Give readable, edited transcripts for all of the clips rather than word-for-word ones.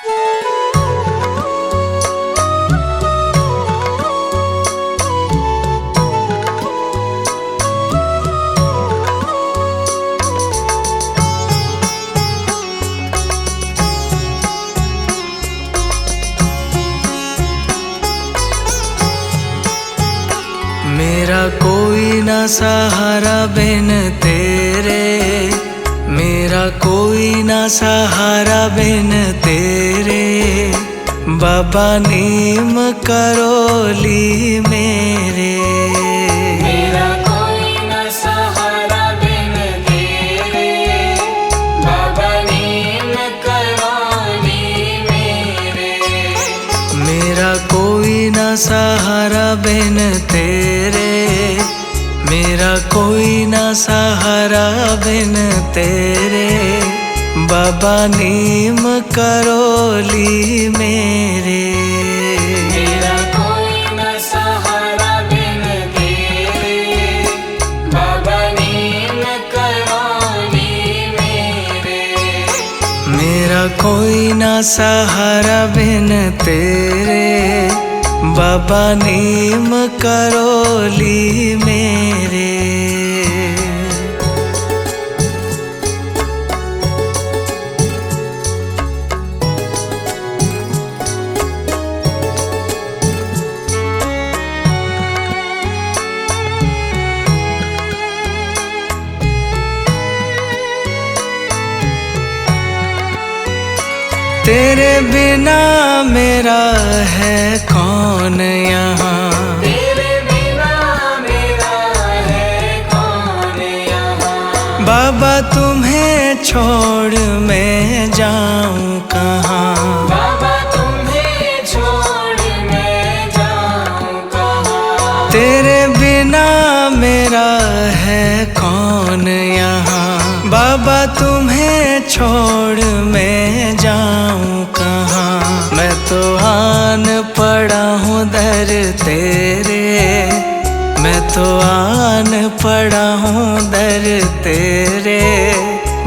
मेरा कोई ना सहारा बिन तेरे, मेरा कोई ना सहारा बिन तेरे। बाबा नीम करोली मेरे। मेरा कोई ना सहारा बिन तेरे, बाबा नीम करोली मेरे। मेरा कोई ना सहारा बिन तेरे, मेरा कोई ना सहारा बिन तेरे। बाबा नीम करोली मेरे। मेरा कोई ना सहारा बिन तेरे, बाबा नीम करोली मेरे। मेरा कोई ना सहारा बिन तेरे, बाबा नीम करोली मेरे। तेरे बिना मेरा है कौन यहाँ, तेरे बिना मेरा है कौन यहाँ। बाबा तुम्हें छोड़ मैं जाऊँ कहाँ। बाबा तुम्हें छोड़ मैं जाऊँ कहाँ। तेरे बिना मेरा है कौन यहाँ, बाबा तुम्हें छोड़ मैं जाऊँ कहाँ। मैं तो आन पड़ा हूँ दर तेरे, मैं तो आन पड़ा हूँ दर तेरे।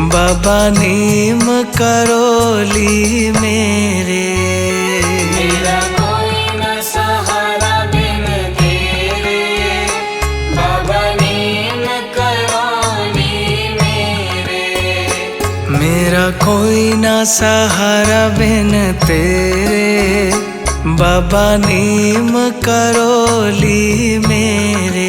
बाबा नीम करोली मेरे। मेरा कोई ना सहारा बिन तेरे, बाबा नीम करोली मेरे। मेरा कोई ना सहारा बिन तेरे, बाबा नीम करोली मेरे।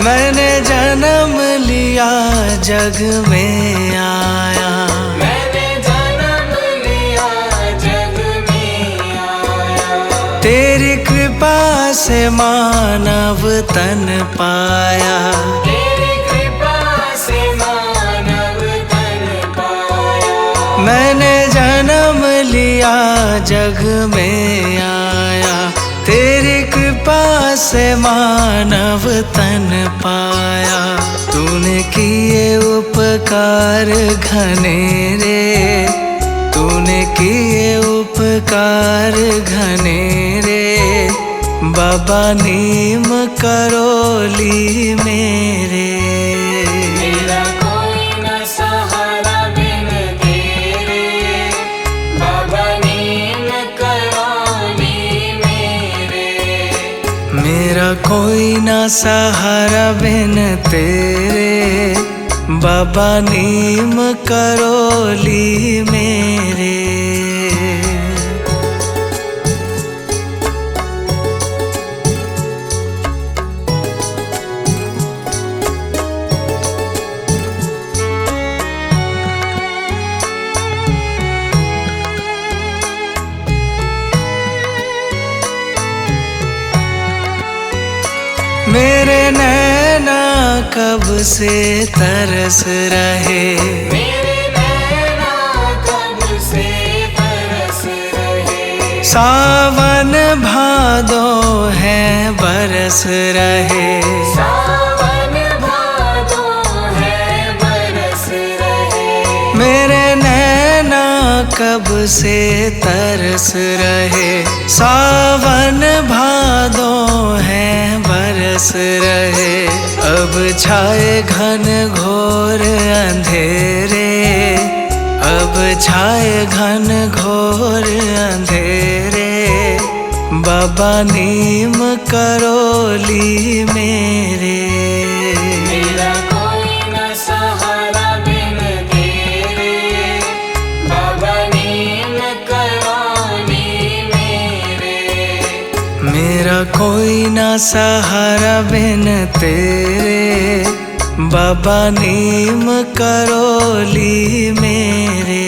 मैंने जन्म लिया जग में आया, मैंने जन्म लिया जग में आया। तेरी कृपा से मानव तन पाया। तेरी कृपा से मानव तन पाया। मैंने जन्म लिया जग में आया, तेरी कृपा से मानव तन पाया। तूने किए उपकार घनेरे, तूने किए उपकार घनेरे। बाबा नीम करोली मेरे। मेरा कोई ना सहारा बिन तेरे, बाबा नीम करोली मेरे। मेरा कोई ना सहारा बिन तेरे, बाबा नीम करोली मेरे। मेरे नैना कब से तरस रहे, मेरे नैना कब से तरस रहे। सावन भादो है बरस रहे। सावन भादो कब से तरस रहे। सावन भादो है बरस रहे, अब छाए घन घोर अंधेरे, अब छाए घन घोर अंधेरे। बाबा नीम करोली मेरे, मेरा कोई न सहारा बिन तेरे। बाबा नीम करोली मेरे, मेरा कोई ना सहारा बिन तेरे। बाबा नीम करोली मेरे।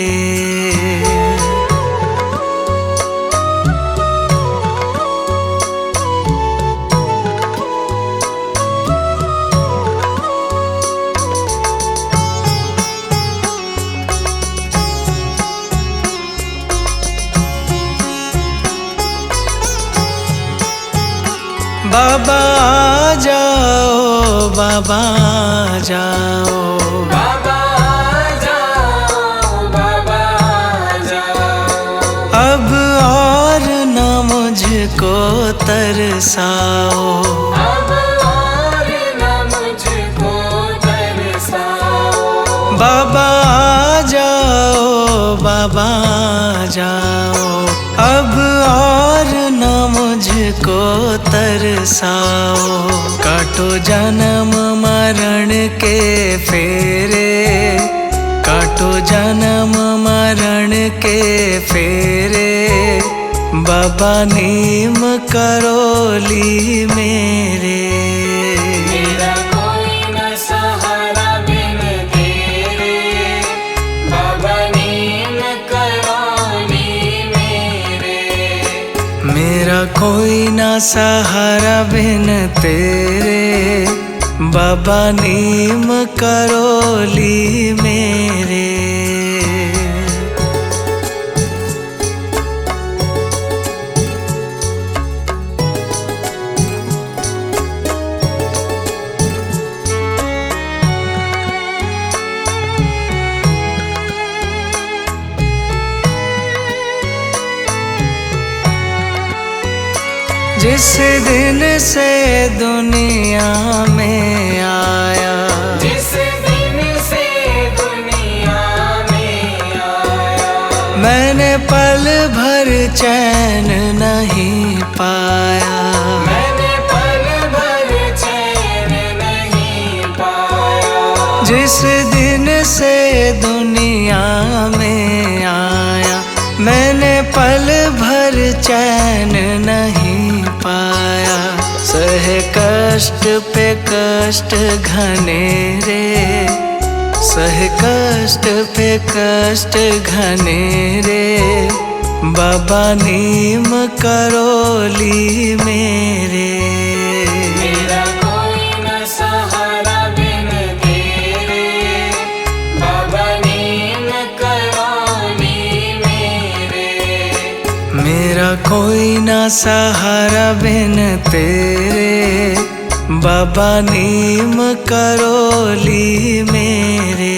बाबा आ जाओ, बाबा आ जाओ, बाबा जाओ, बाबा जाओ। अब और न मुझको तरसाओ। अब और न मुझको तरसाओ। बाबा आ जाओ, बाबा आ जाओ, अब और न मुझको तरसाओ। काटो जन्म मरण के फेरे, काटो जन्म मरण के फेरे। बाबा नीम करोली मेरे, मेरा कोई न सहारा बिन तेरे। बाबा नीम करोली मेरे, मेरा कोई ना सहारा बिन तेरे। बाबा नीम करोली मेरे। जिस दिन से दुनिया में आया, जिस दिन से दुनिया में आया। मैंने पल भर चैन नहीं पाया। मैंने पल भर चैन नहीं पाया। जिस दिन से दुनिया में आया, मैंने पल भर चैन नहीं पाया। सहे कष्ट पे कष्ट घनेरे, सहे कष्ट पे कष्ट घनेरे। बाबा नीम करोली मेरे, मेरा कोई न सहारा बिन तेरे। बाबा नीम करोली मेरे, मेरा कोई ना सहारा बिन तेरे। बाबा नीम करोली मेरे।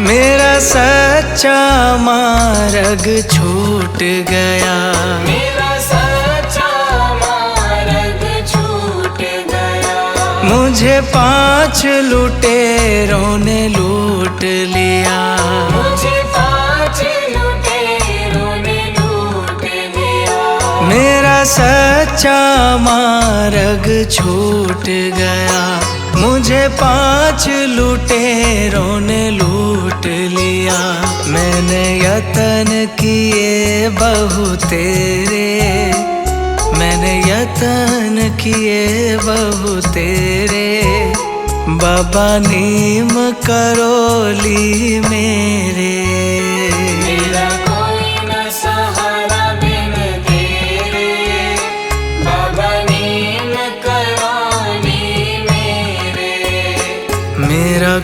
मेरा सच्चा मार्ग छूट गया, मेरा सच्चा मार्ग छूट गया। मुझे 5 लुटेरों ने लूट लिया। मुझे 5 लुटेरों ने लूट लिया। मेरा सच्चा मार्ग छूट गया, मुझे 5 लुटेरों ने लूट लिया। मैंने यतन किए बहु तेरे, मैंने यतन किए बहु तेरे। बाबा नीम करोली मेरे, मेरा कोई न सहारा बिन तेरे। बाबा नीम करोली मेरे,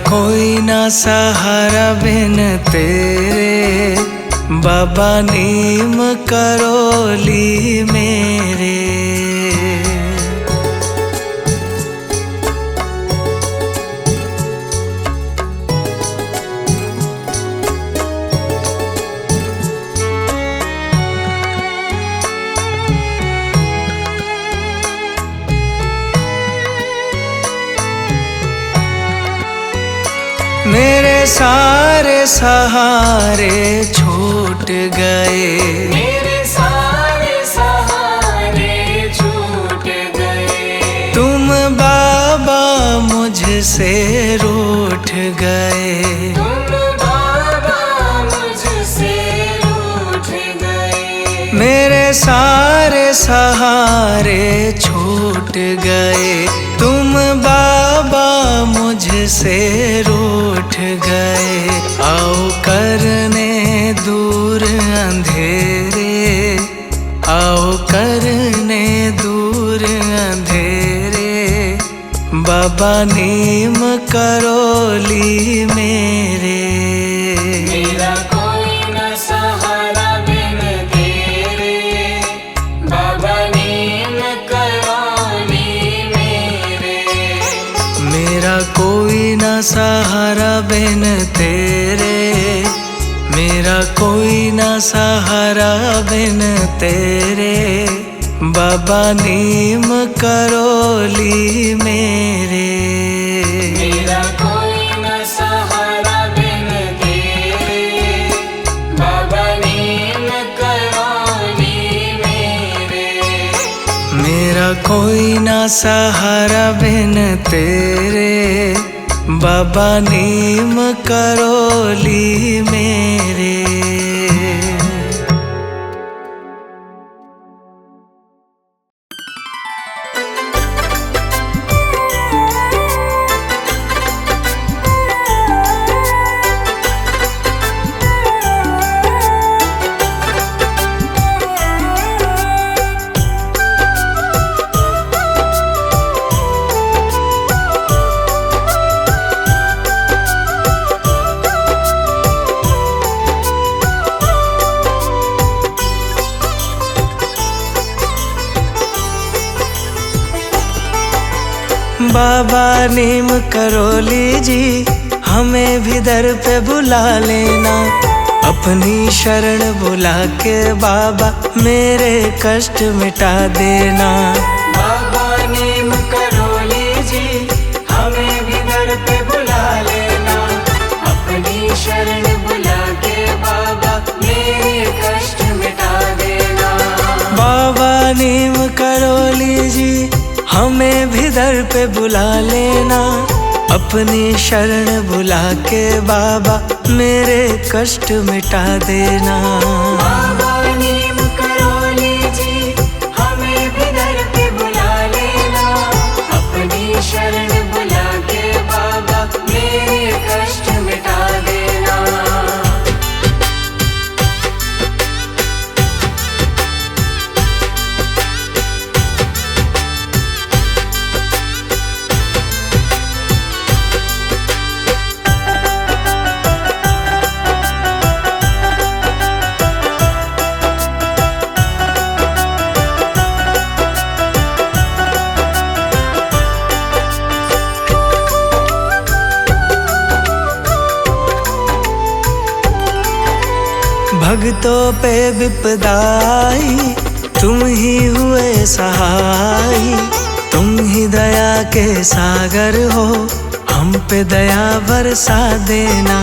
कोई ना सहारा बिन तेरे, बाबा नीम करोली मेरे। मेरे सारे सहारे छूट गए, मेरे सारे सहारे छूट गए। तुम बाबा मुझसे रूठ गए, तुम बाबा मुझसे रूठ गए। मेरे सारे सहारे छूट गए, तुम बाबा मुझसे रूठ गए। आओ करने दूर अंधेरे, आओ करने दूर अंधेरे, बाबा नीम करोली मेरे। मेरा कोई न सहारा बिन तेरे, बाबा नीम करोली मेरे। मेरा कोई ना सहारा बिन तेरे, मेरा कोई ना सहारा बिन तेरे, बाबा नीम करोली मेरे। मेरा कोई न सहारा बिन तेरे, बाबा नीम करोली मेरे। मेरा कोई ना सहारा बिन तेरे, बाबा नीम करोली मेरे। बाबा नीम करोली जी, हमें भी दर पे बुला लेना। अपनी शरण बुला के बाबा मेरे कष्ट मिटा देना। बाबा नीम करोली जी, हमें भी दर पे बुला लेना। अपनी शरण बुला के बाबा मेरे कष्ट मिटा देना। बाबा नीम करोली जी, हमें भी दर पे बुला लेना। अपनी शरण बुला के बाबा मेरे कष्ट मिटा देना। बाबा नीम करोली जी, हमें भी दर पे बुला लेना। अपनी शरण बुला के बाबा मेरे कष्ट मिटा देना। भक्तों पे विपदाई, तुम ही हुए सहाय। तुम ही दया के सागर हो, हम पे दया बरसा देना।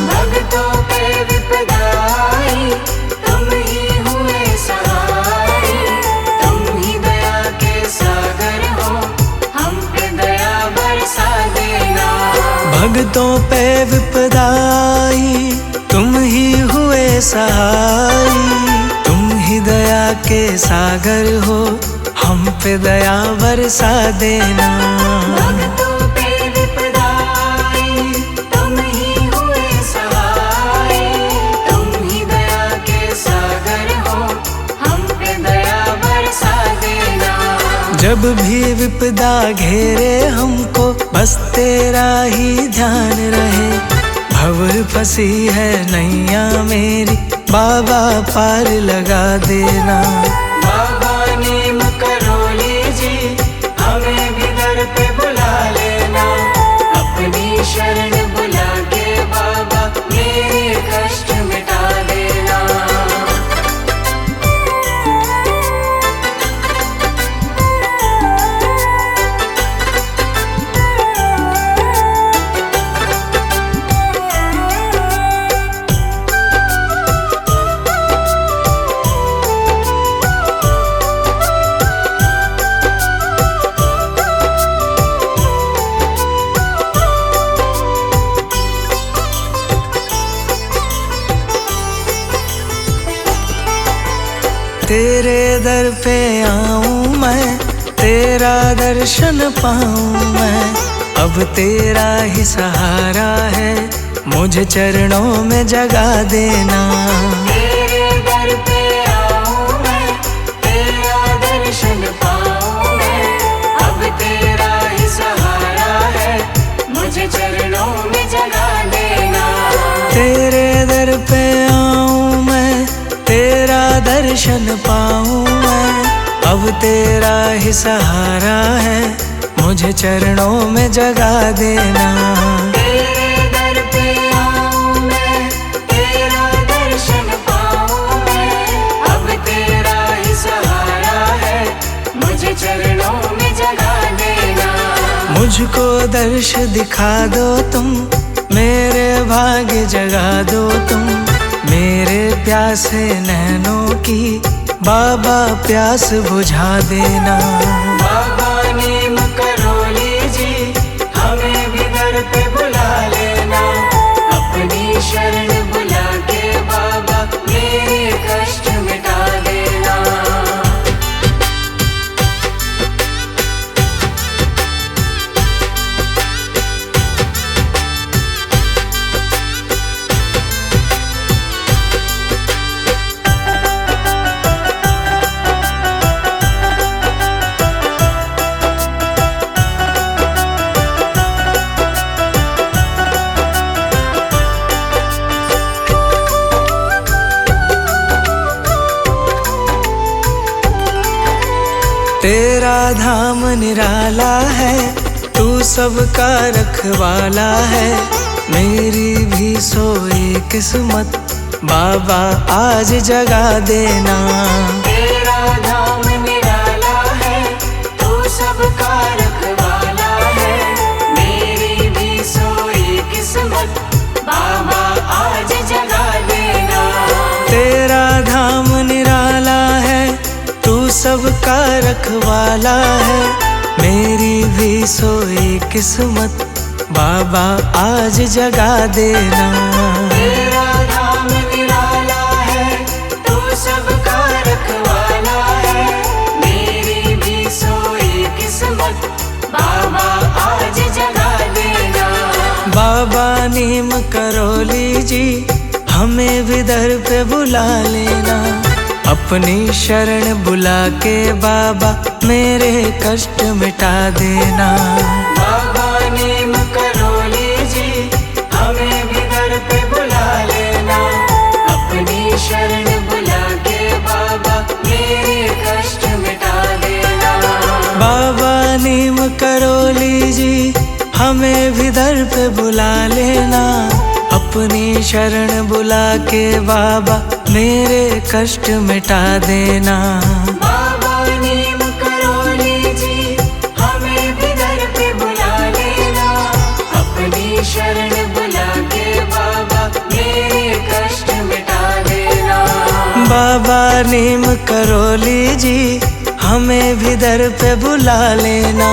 भक्तों पे विपदाई, तुम ही हुए सहाय। तुम ही दया के सागर हो, हम पे दया बरसा देना। भक्तों पे विपदाई, तुम ही हुए सहाय। तुम ही दया के सागर हो, हम पे दया बरसा देना। भक्तों पे विपदाई, तुम ही हुए सहाय। तुम ही दया के सागर हो, हम पे दया बरसा देना। जब भी विपदा घेरे हमको बस तेरा ही ध्यान रहे। भंवर फंसी है नैया मेरी बाबा पार लगा देना। बाबा नीम करोली जी हमें भी दर पे बुला लेना। अपनी शरण बुला के बाबा मेरे कष्ट मिटा देना। तेरे दर पे आऊं मैं, तेरा दर्शन पाऊं मैं। अब तेरा ही सहारा है, मुझे चरणों में जगा देना। तेरे दर पे आऊं मैं, तेरा दर्शन पाऊं मैं। अब तेरा ही सहारा है, मुझे चरणों में जगा देना। तेरे दर पे आऊं मैं, तेरा दर्शन पाऊं मैं। अब तेरा ही सहारा है, मुझे चरणों में जगा देना। तेरे दर पे आऊं मैं, तेरा दर्शन पाऊं मैं। अब तेरा ही सहारा है, मुझे चरणों में जगा देना। मुझको दर्श दिखा दो तुम, मेरे भाग्य जगा दो तुम। मेरे प्यासे नैनों की बाबा प्यास बुझा देना। बाबा नीम करोली जी हमें भी दर पे बुला लेना। अपनी शरण बुला के बाबा मेरे कष्ट मिटा देना। तेरा धाम निराला है, तू सबका रखवाला है। मेरी भी सोई किस्मत बाबा आज जगा देना। तेरा धाम निराला है, तू सबका रखवाला है। मेरी भी सोई किस्मत बाबा आज जगा देना। तेरा धाम निराला है, तू सबका रखवाला है। मेरी भी सोई किस्मत बाबा आज जगा देना। तेरा धाम निराला है, तू सबका रखवाला है। मेरी भी सोई किस्मत बाबा आज जगा देना। बाबा नीम करोली जी हमें भी दर पे बुला लेना। अपनी शरण बुला के बाबा मेरे कष्ट मिटा देना। बाबा नीम करोली जी हमें भी दर पे बुला लेना। अपनी शरण बुला के बाबा मेरे कष्ट मिटा देना। बाबा नीम करोली जी हमें भी दर पे बुला लेना। अपनी शरण बुला के बाबा मेरे कष्ट मिटा देना। बाबा नीम करोली जी हमें भी दर पे बुला लेना। अपनी शरण बुला के बाबा मेरे कष्ट मिटा देना। बाबा नीम करोली जी हमें भी दर पे बुला लेना।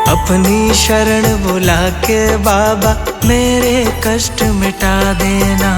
अपनी शरण बुला के बाबा मेरे कष्ट मिटा देना।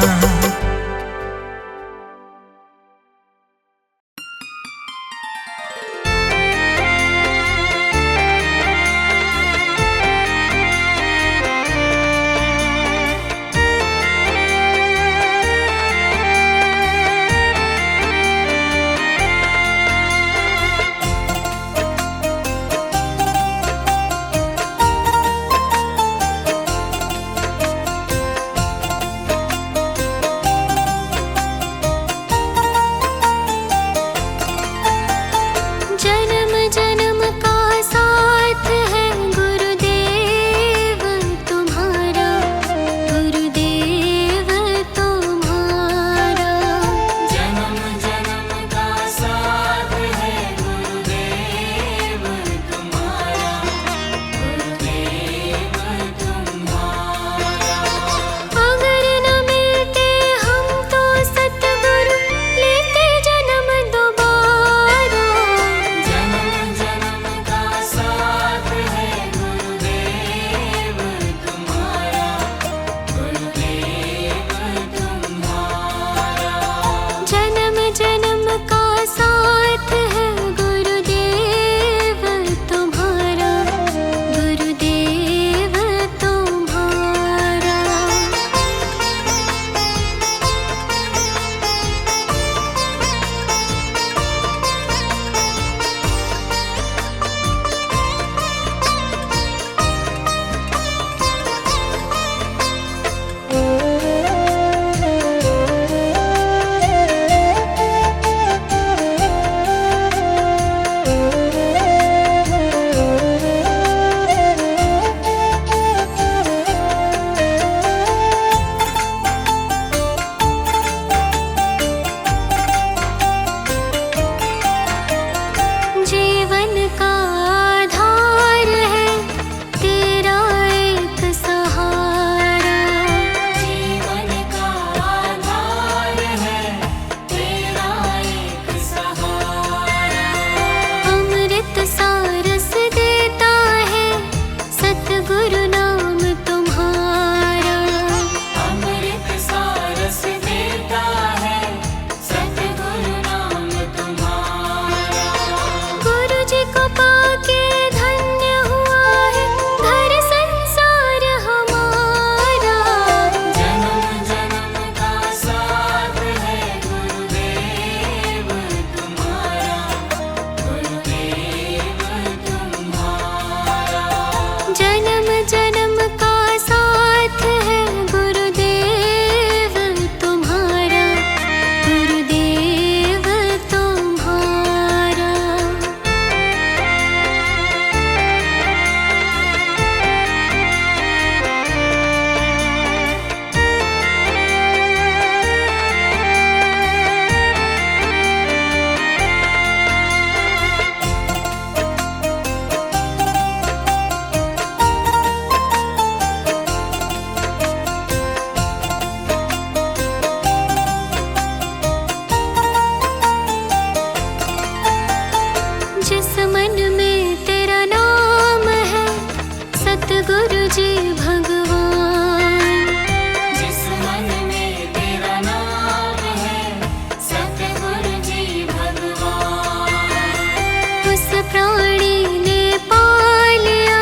प्राणी ने पा लिया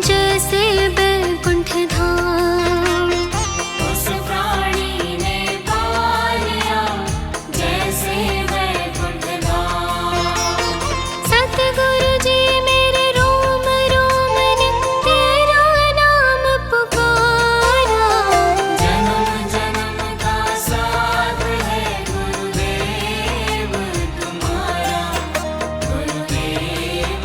जैसे बैकुंठ धाम। उस प्राणी ने पा लिया जैसे वैकुंठ धाम। सतगुरु जी मेरे रोम रोम ने तेरा नाम पुकारा। जन्म जन्म का साथ है गुरुदेव तुम्हारा, गुरुदेव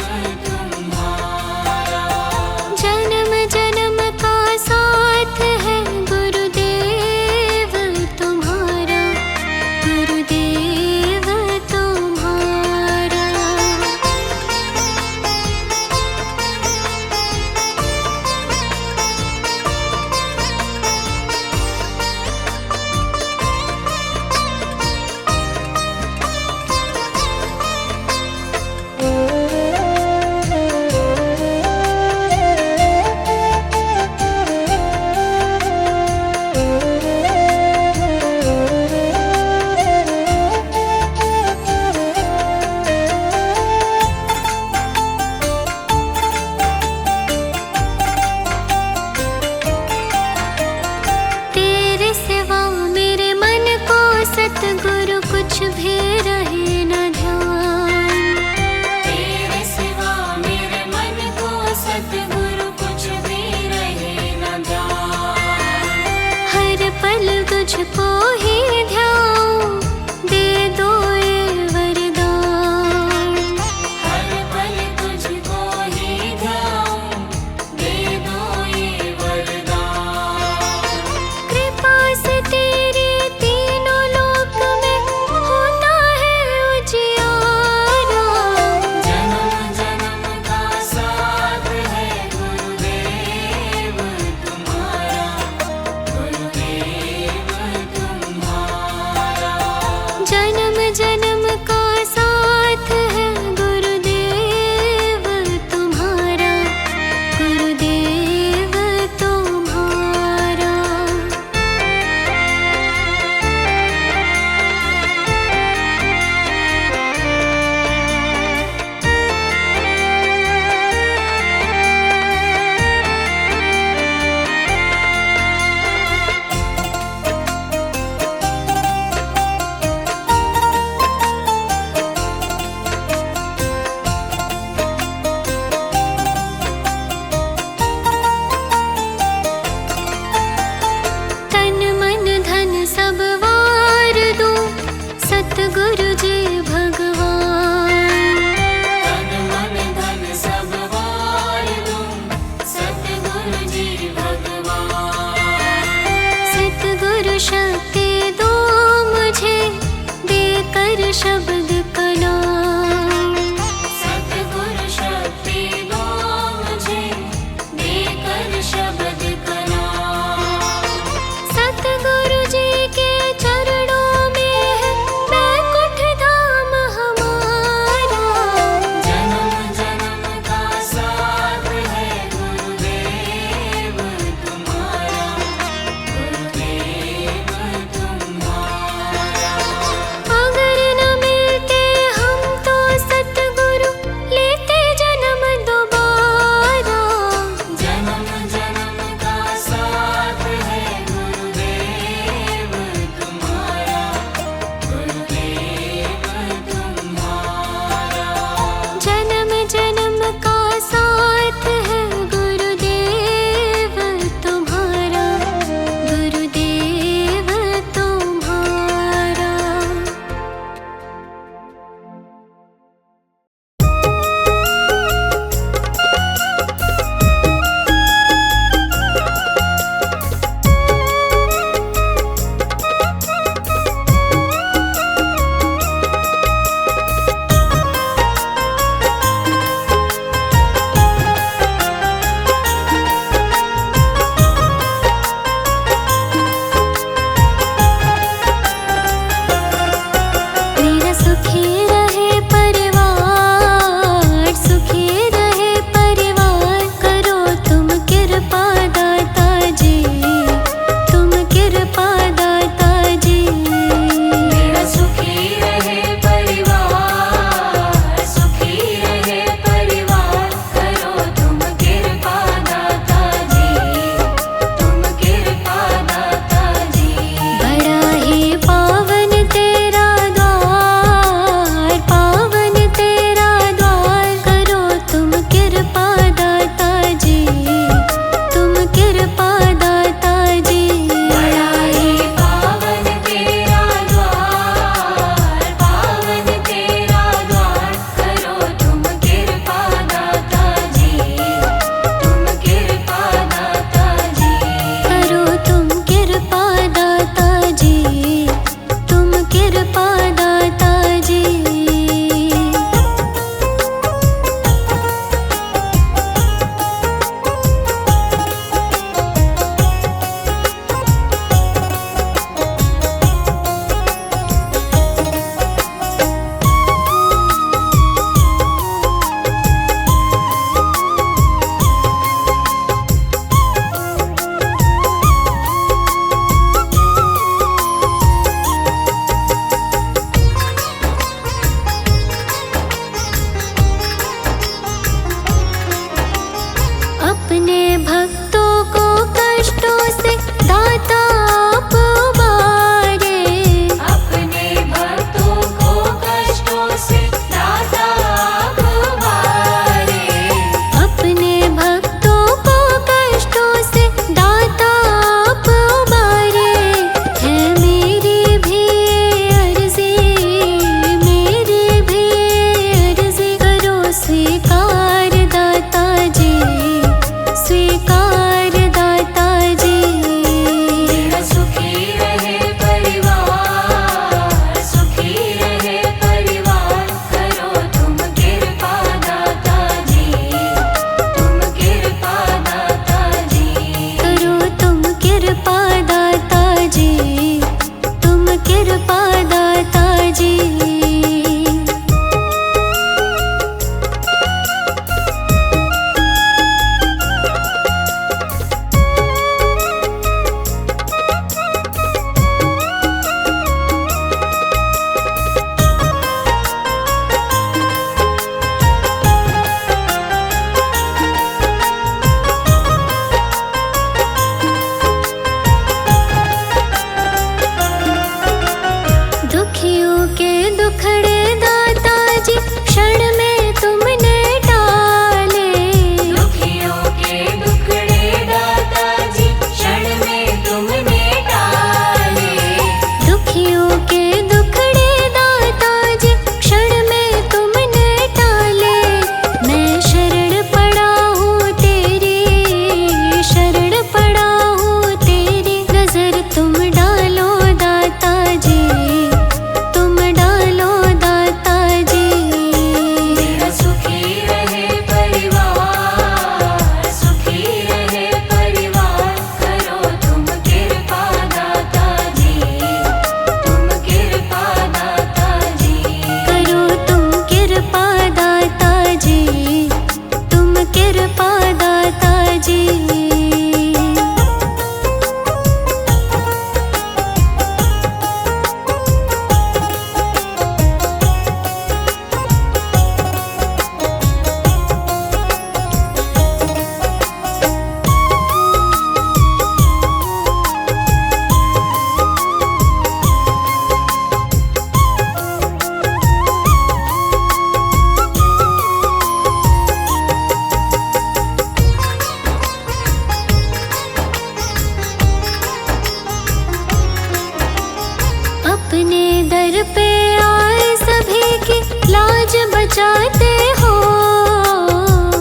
बचाते हो।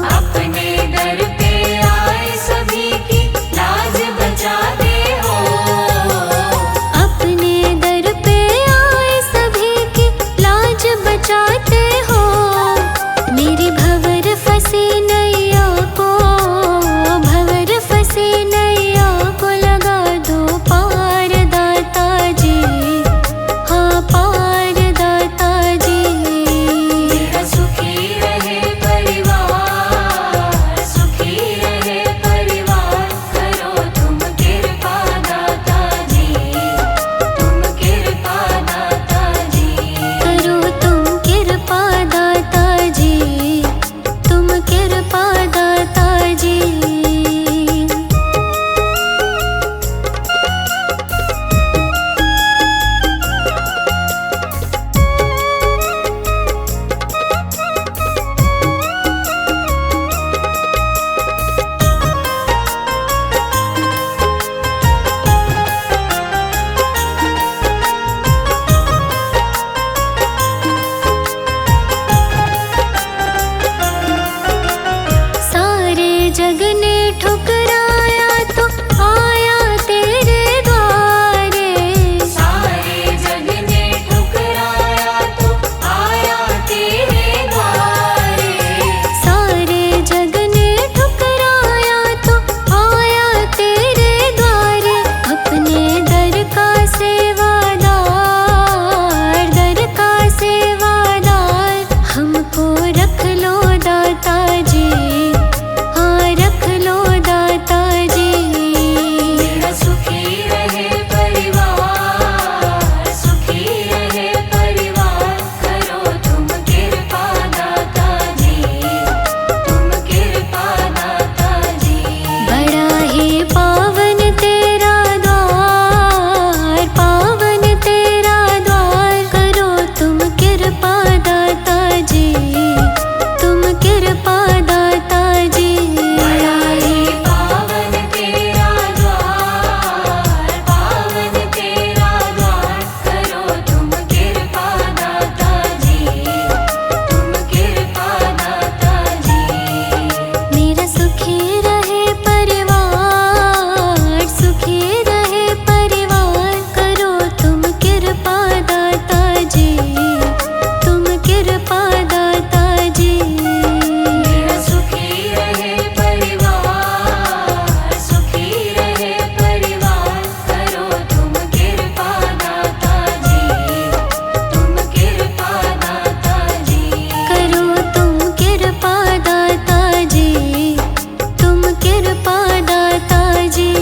अपने दर पे आए सभी की लाज बचाते हो। अपने दर पे आए सभी की लाज बचाते हो। मेरी भंवर फंसी नैया को, भंवर फंसी नैया को लगा दो पार दाता जी, हाँ पार दाता जी। मेरा सुखी रहे परिवार, सुखी रहे परिवार, करो तुम कृपा दाता जी, तुम कृपा दाता जी। करो तुम कृपा दाता जी, तुम कृपा दाता जी। सारे जग ने ठुकराया तो आया तेरे द्वारे। सारे जग ने ठुकराया तो आया तेरे द्वारे। सारे जग ने ठुकराया तो आया तेरे द्वारे। अपने दर का सेवादार, दर का सेवादार, हमको रख लो दाता जी, हाँ रख लो दाता जी। मेरा सुखी रहे परिवार, सुखी रहे परिवार, करो तुम कृपा दाता जी, तुम कृपा दाता जी। बड़ा ही पावन तेरा द्वार, पावन तेरा द्वार, करो तुम कृपा दाता जी, तुम कृपा दाता जी। बड़ा ही पावन तेरा द्वार, पावन तेरा द्वार, करो तुम कृपा दाता जी, तुम कृपा दाता जी। मेरा सुखी रहे परिवार, सुखी रहे परिवार, करो तुम कृपा दाता जी, तुम कृपा दाता जी। मेरा सुखी रहे परिवार, सुखी रहे परिवार, करो तुम कृपा दाता जी, तुम कृपा दाता जी। करो तुम कृपा दाता जी, तुम कृपा दाता जी।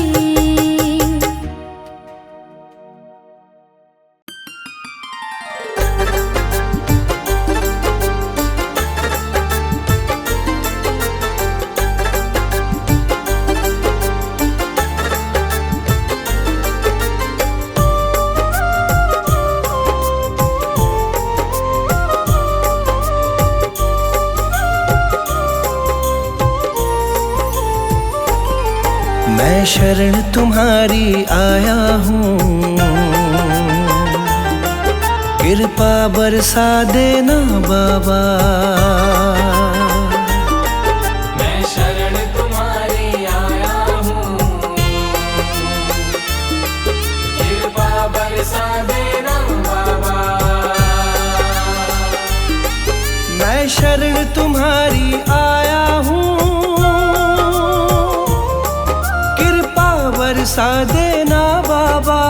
मैं शरण तुम्हारी आया हूँ, कृपा बरसा देना बाबा। मैं शरण तुम्हारी आया हूँ, कृपा बरसा देना बाबा। मैं शरण तुम्हारी आया हूँ, कृपा बरसा देना बाबा।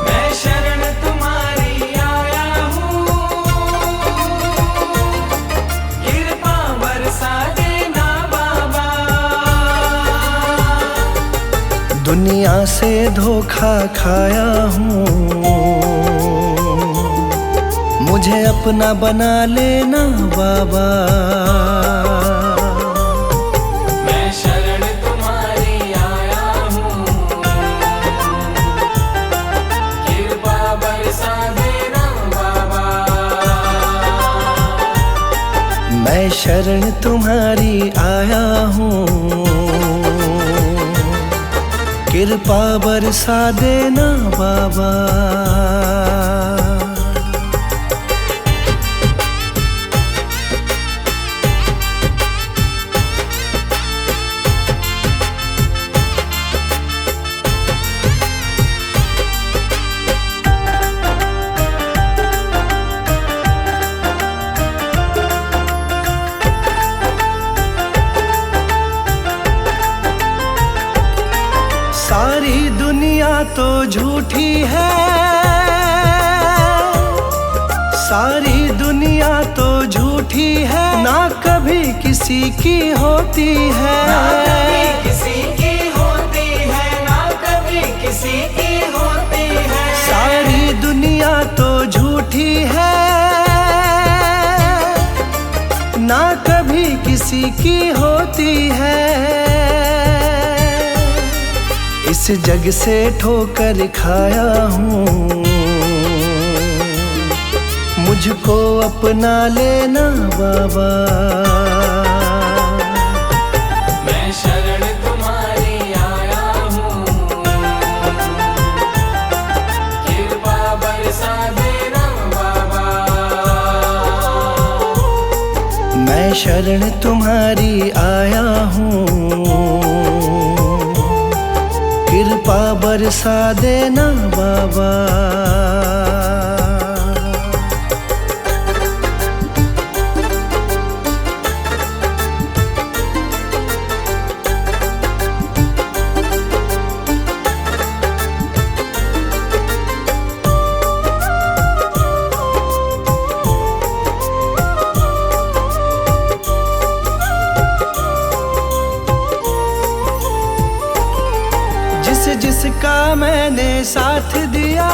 मैं शरण तुम्हारी आया हूँ, कृपा बरसा देना बाबा। दुनिया से धोखा खाया हूँ, मुझे अपना बना लेना बाबा। मैं शरण तुम्हारी आया हूँ, कृपा बरसा देना बाबा। मैं शरण तुम्हारी आया हूँ, कृपा बरसा देना बाबा। सारी दुनिया तो झूठी है, ना कभी किसी की होती है, ना कभी किसी की होती है, ना कभी किसी की होती है। सारी दुनिया तो झूठी है, ना कभी किसी की होती है। इस जग से ठोकर खाया हूँ, मुझको अपना लेना बाबा। मैं शरण तुम्हारी आया हूँ, कृपा बरसा देना बाबा। मैं शरण तुम्हारी आया हूँ, कृपा बरसा देना बाबा। जिसका मैंने साथ दिया,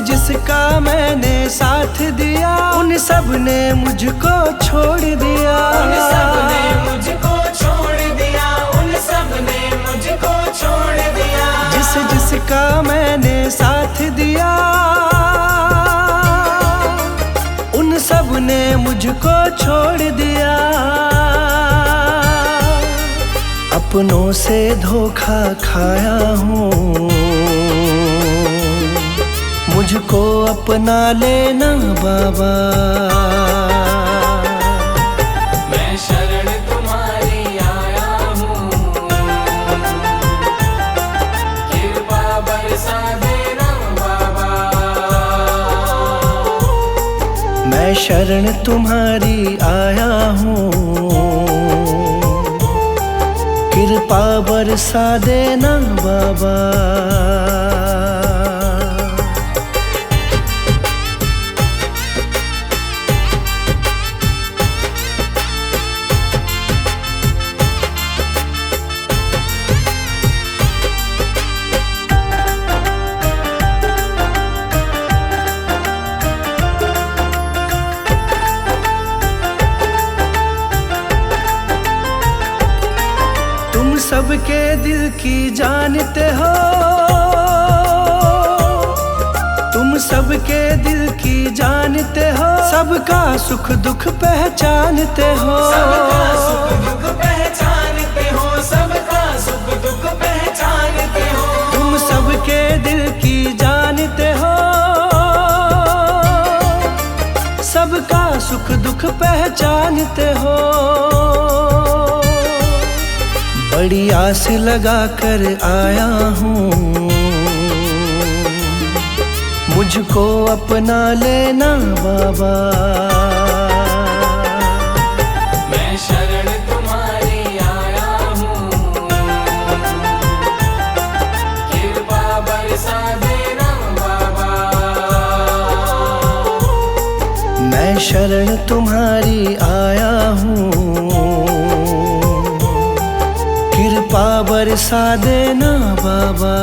जिसका मैंने साथ दिया, उन सब ने मुझको छोड़ दिया। उन सब ने मुझको छोड़ दिया, उन सब ने मुझको छोड़ दिया। जिसका मैंने साथ दिया, उन सब ने मुझको छोड़ दिया। अपनों से धोखा खाया हूँ, मुझको अपना लेना बाबा। मैं शरण तुम्हारी आया हूँ, कृपा बरसा देना बाबा। मैं शरण तुम्हारी आया हूँ, कृपा बरसा देना बाबा। तुम सबके दिल की जानते हो, तुम सबके दिल की जानते हो, सबका सुख दुख पहचानते हो। सबका सुख दुख पहचानते हो, सबका सुख दुख पहचानते हो। तुम सबके दिल की जानते हो, सबका सुख दुख पहचानते हो। बड़ी आस लगा कर आया हूँ, मुझको अपना लेना बाबा। मैं शरण तुम्हारी आया हूँ, कृपा बरसा देना बाबा। मैं शरण तुम्हारी आया हूँ, कृपा बरसा देना बाबा।